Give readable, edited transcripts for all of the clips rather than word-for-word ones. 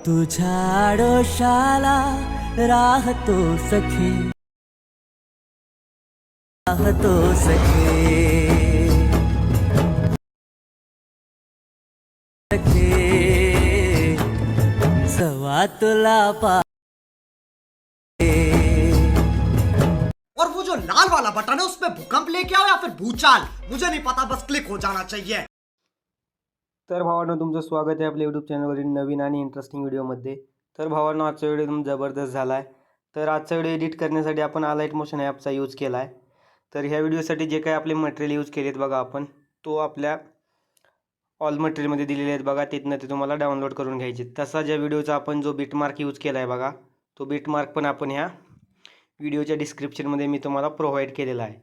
तुझ्या आडोशाला राहतो सखे, राहतो सखे, सखे सवा तुला पा। और वो जो लाल वाला बटन है उसमें भूकंप लेके आओ या फिर भूचाल, मुझे नहीं पता, बस क्लिक हो जाना चाहिए। तर भावांनो, तुमचं स्वागत आहे आपल्या यूट्यूब चॅनलवरील नवीन आणि इंटरेस्टिंग व्हिडिओमध्ये। तर भावांनो, आजचा व्हिडिओ एकदम जबरदस्त झाला आहे। तर आजचा व्हिडिओ एडिट करण्यासाठी आपण अलाइट मोशन ॲपचा यूज केला आहे। तर ह्या व्हिडिओसाठी जे काही आपले मटेरियल यूज केलेत बघा आपण, तो आपल्या ऑल मटेरियलमध्ये दिलेले आहेत बघा, तिथनं ते तुम्हाला डाउनलोड करून घ्यायचे। तसा ज्या व्हिडिओचा आपण जो बिटमार्क यूज केला आहे बघा, तो बिटमार्क पण आपण ह्या व्हिडिओच्या डिस्क्रिप्शनमध्ये मी तुम्हाला प्रोव्हाइड केलेला आहे।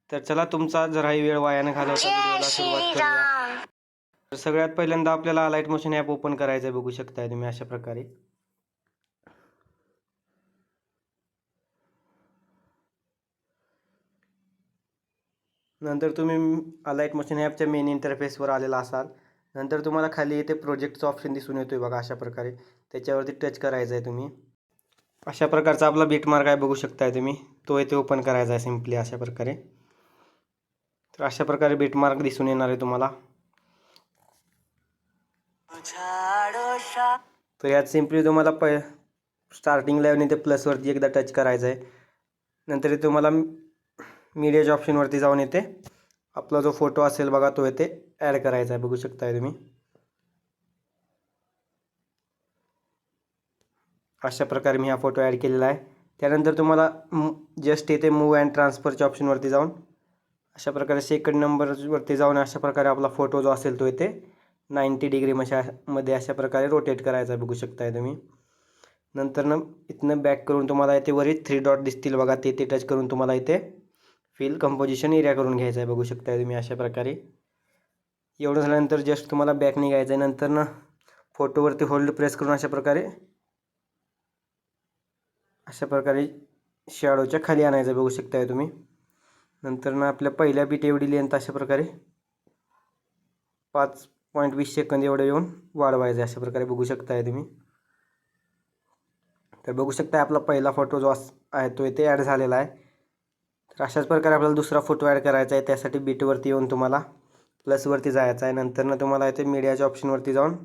तर चला, तुमचा जराही वेळ वाया न घालवता व्हिडिओला सुरुवात करूया। तर सगळ्यात पहिल्यांदा आपल्याला अलाइट मोशन ॲप ओपन करायचं आहे, बघू शकताय तुम्ही अशा प्रकारे। नंतर तुम्ही अलाइट मोशन ॲपच्या मेन इंटरफेसवर आलेला असाल। नंतर तुम्हाला खाली इथे प्रोजेक्टचा ऑप्शन दिसून येतोय बघा अशा प्रकारे, त्याच्यावरती टच करायचं आहे तुम्ही। अशा प्रकारचा आपला बिटमार्क आहे, बघू शकताय तुम्ही, तो इथे ओपन करायचा आहे सिम्पली अशा प्रकारे। तर अशा प्रकारे बिटमार्क दिसून येणार आहे तुम्हाला। तर यात सिम्पली तुम्हाला स्टार्टिंगला येऊन इथे प्लसवरती एकदा टच करायचं आहे। नंतर इथे तुम्हाला मीडियाच्या ऑप्शनवरती जाऊन इथे आपला जो फोटो असेल बघा, तो इथे ॲड करायचा आहे, बघू शकताय तुम्ही। अशा प्रकारे मी हा फोटो ॲड केलेला आहे। त्यानंतर तुम्हाला जस्ट इथे मूव अँड ट्रान्सफरच्या ऑप्शनवरती जाऊन अशा प्रकारे सेकंड नंबरवरती जाऊन अशा प्रकारे आपला फोटो जो असेल तो इथे 90 डिग्री मध्ये अशा प्रकारे रोटेट करायचा आहे, बघू शकताय तुम्ही। नंतर इथनं बॅक करून तुम्हाला इथे वरील 3 डॉट दिसतील बघा, ते टच करून तुम्हाला इथे फिल कंपोजिशन एरिया करून घ्यायचा आहे, बघू शकताय तुम्ही अशा प्रकारे। एवढं झाल्यानंतर जस्ट तुम्हाला बॅक निघायचं आहे। नंतर फोटोवरती होल्ड प्रेस करून अशा प्रकारे शॅडोच्या खाली आणायचं आहे, बघू शकताय तुम्ही। नंतर आपल्या पहिल्या बीट एवढी लेंथ अशा प्रकारे 5.20 सेकंद एवढं येऊन वाढवायचं अशा प्रकारे, बघू शकताय तुम्ही। तर बघू शकताय आपला पहिला फोटो जो आहे तो इथे ॲड झालेला आहे। तर अशाच प्रकारे आपल्याला दुसरा फोटो ॲड करायचा आहे। त्यासाठी बीटवरती येऊन तुम्हाला प्लसवरती जायचं आहे। नंतर तुम्हाला इथे मीडियाच्या ऑप्शनवरती जाऊन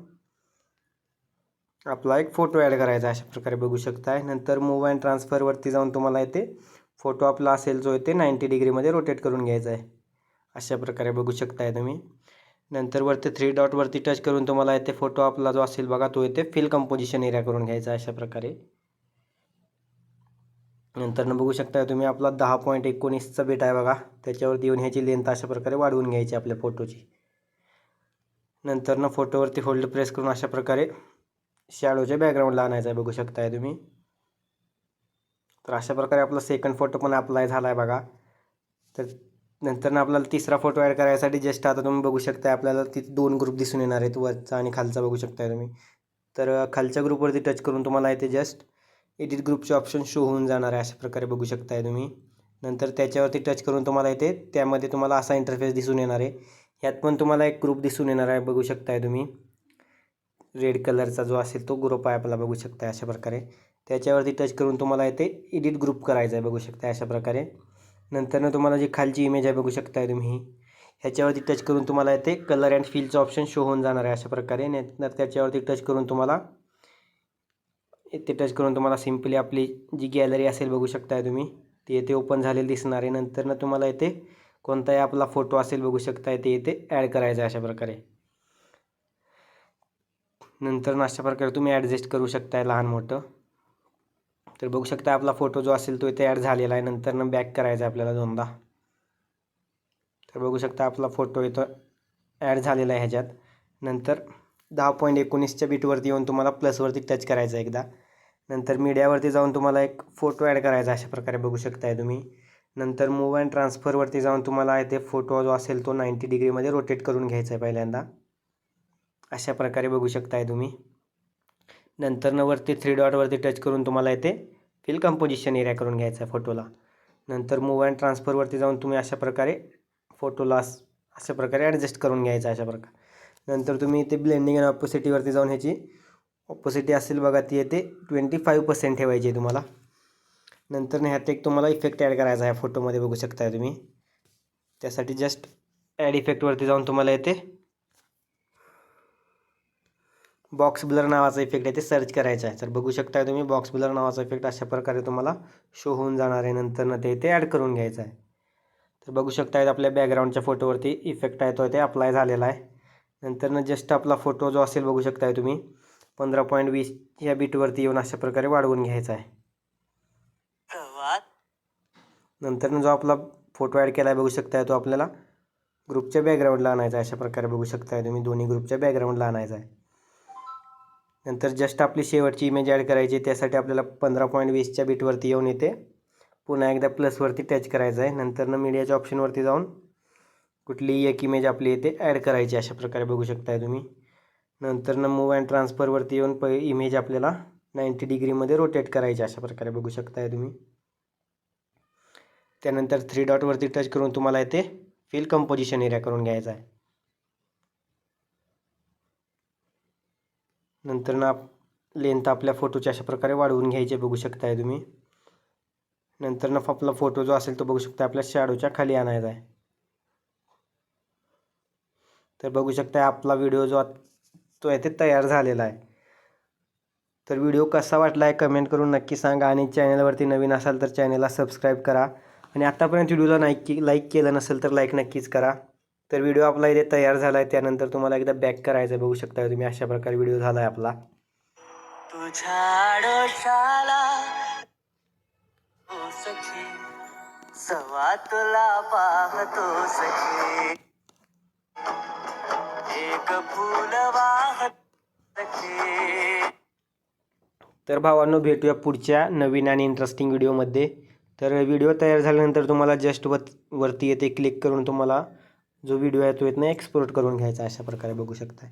आपला एक फोटो ॲड करायचा आहे, अशा प्रकारे बघू शकताय। नंतर मूव अँड ट्रान्सफरवरती जाऊन तुम्हाला इथे फोटो आपला असेल जो इथे 90 डिग्रीमध्ये रोटेट करून घ्यायचा आहे, अशा प्रकारे बघू शकताय तुम्ही। नंतर वरती 3 डॉटवरती टच करून तुम्हाला इथे फोटो आपला जो असेल बघा, तो इथे फिल कंपोजिशन एरिया करून घ्यायचा आहे, अशा प्रकारे। नंतर बघू शकता तुम्ही आपला 10.19चा बीट आहे बघा, त्याच्यावरती येऊन ह्याची लेंथ अशा प्रकारे वाढवून घ्यायची आपल्या फोटोची। नंतर फोटोवरती होल्ड प्रेस करून अशा प्रकारे शॅडोच्या बॅकग्राऊंडला आणायचं आहे, बघू शकताय तुम्ही। तर अशा प्रकारे आपला सेकंड फोटो पण अप्लाय झाला आहे बघा। तर नंतर आपल्याला तिसरा फोटो ॲड करायसाठी जस्ट आता तुम्ही बघू शकता आपल्याला तिथे 2 ग्रुप दिसून येणार आहेत, वरचा आणि खालचा, बघू शकताय तुम्ही। तर खालच्या ग्रुपवरती टच करून तुम्हाला इथे जस्ट एडिट ग्रुपचे ऑप्शन शो होऊन जाणार आहे, अशा प्रकारे बघू शकताय तुम्ही। नंतर त्याच्यावरती टच करून तुम्हाला इथे त्यामध्ये तुम्हाला असा इंटरफेस दिसून येणार आहे। ह्यात पण तुम्हाला एक ग्रुप दिसून येणार आहे, बघू शकताय तुम्ही। रेड कलरचा जो असेल तो ग्रुप आहे आपला, बघू शकताय अशा प्रकारे। त्याच्यावरती टच करून तुम्हाला इथे एडिट ग्रुप करायचा आहे, बघू शकताय अशा प्रकारे। नंतर तुम्हाला जी खालची इमेज आहे बघू शकताय तुम्ही, ह्याच्यावरती टच करून तुम्हाला इथे कलर अँड फिलचं ऑप्शन शो होऊन जाणार आहे, अशा प्रकारे। नंतर त्याच्यावरती टच करून तुम्हाला सिम्पली आपली जी गॅलरी असेल बघू शकताय तुम्ही, ती इथे ओपन झालेली दिसणार आहे। नंतर तुम्हाला इथे कोणताही आपला फोटो असेल बघू शकताय, ते इथे ॲड करायचा आहे, अशा प्रकारे। नंतर अशा प्रकारे तुम्ही ॲडजस्ट करू शकताय लहान मोठं। तर बघू शकता आपला फोटो जो असेल तो इथे ॲड झालेला आहे। नंतर बॅक करायचा आहे आपल्याला 2दा। तर बघू शकता आपला फोटो इथं ॲड झालेला आहे ह्याच्यात। नंतर 10.19च्या बीटवरती येऊन तुम्हाला प्लसवरती टच करायचं आहे एकदा। नंतर मीडियावरती जाऊन तुम्हाला एक फोटो ॲड करायचा, अशा प्रकारे बघू शकताय तुम्ही। नंतर मूव अँड ट्रान्सफरवरती जाऊन तुम्हाला इथे फोटो जो असेल तो 90 डिग्रीमध्ये रोटेट करून घ्यायचा आहे पहिल्यांदा, अशा प्रकारे बघू शकताय तुम्ही। नंतर वरती 3 डॉटवरती टच करून तुम्हाला इथे फिल कंपोजिशन एरिया करून घ्यायचा आहे फोटोला। नंतर मूव अँड ट्रान्सफरवरती जाऊन तुम्ही अशा प्रकारे फोटोला अशा प्रकारे ॲडजस्ट करून घ्यायचा, अशा प्रकारे। नंतर तुम्ही इथे ब्लेंडिंग अँड ऑपोसिटीवरती जाऊन ह्याची ऑपोसिटी असेल बघा ती येते 25% ठेवायची आहे तुम्हाला. नंतर ह्यात एक तुम्हाला इफेक्ट ॲड करायचा आहे फोटोमध्ये बघू शकताय तुम्ही. त्यासाठी जस्ट ॲड इफेक्टवरती जाऊन तुम्हाला येते बॉक्स ब्लर नावाचा इफेक्ट आहे ते सर्च करायचा आहे. तर बघू शकताय तुम्ही बॉक्स ब्लर नावाचा इफेक्ट अशा प्रकारे तुम्हाला शो होऊन जाणार आहे. नंतर ते इथे ॲड करून घ्यायचं आहे. तर बघू शकताय आपल्या बॅकग्राऊंडच्या फोटोवरती इफेक्ट आहे तो ते अप्लाय झालेला आहे. नंतर जस्ट आपला फोटो जो असेल बघू शकताय तुम्ही 15.20 या बीटवरती येऊन अशा प्रकारे वाढवून घ्यायचा आहे. नंतर जो आपला फोटो ॲड केला आहे बघू शकताय तो आपल्याला ग्रुपच्या बॅकग्राऊंडला आणायचा आहे. अशा प्रकारे बघू शकताय तुम्ही दोन्ही ग्रुपच्या बॅकग्राऊंडला आणायचा आहे. नंतर जस्ट आपली शेवटची इमेज ॲड करायची. त्यासाठी आपल्याला 15.20च्या बीटवरती येऊन इथे पुन्हा एकदा प्लसवरती टच करायचं आहे. नंतर मीडियाच्या ऑप्शनवरती जाऊन कुठलीही एक इमेज आपली इथे ॲड करायची अशा प्रकारे बघू शकताय तुम्ही. नंतर मूव अँड ट्रान्सफरवरती येऊन इमेज आपल्याला 90 डिग्रीमध्ये रोटेट करायची अशा प्रकारे बघू शकताय तुम्ही. त्यानंतर 3 डॉटवरती टच करून तुम्हाला इथे फिल कंपोजिशन एरिया करून घ्यायचा आहे. नंतर लेंथ आपल्या फोटोची अशा प्रकारे वाढवून घ्यायची बघू शकताय तुम्ही. नंतर आपला फोटो जो असेल तो बघू शकता आपल्या शॅडोच्या खाली आणायचा आहे. तर बघू शकता आपला व्हिडिओ जो तो आहे ते तयार झालेला आहे. तर व्हिडिओ कसा वाटला आहे कमेंट करून नक्की सांगा. आणि चॅनलवरती नवीन असाल तर चॅनलला सबस्क्राईब करा. आणि आत्तापर्यंत व्हिडिओला लाईक केलं नसेल तर लाईक नक्कीच करा. तर व्हिडिओ आपला इथे तयार झाला आहे. त्यानंतर तुम्हाला एकदा बॅक करायचं बघू शकता तुम्ही. अशा प्रकारे व्हिडिओ झाला आहे आपला. तुझ्या आडोशाला ओ सखी सवा तुला पाहतो सखी एक फूल वाहत सखी. तर भावांनो भेटूया पुढच्या नवीन आणि इंटरेस्टिंग व्हिडिओमध्ये. तर व्हिडिओ तयार झाल्यानंतर तुम्हाला जस्ट वरती येते क्लिक करून तुम्हाला जो व्हिडिओ आहे तो इथनं एक्सपोर्ट करून घ्यायचा अशा प्रकारे बघू शकता.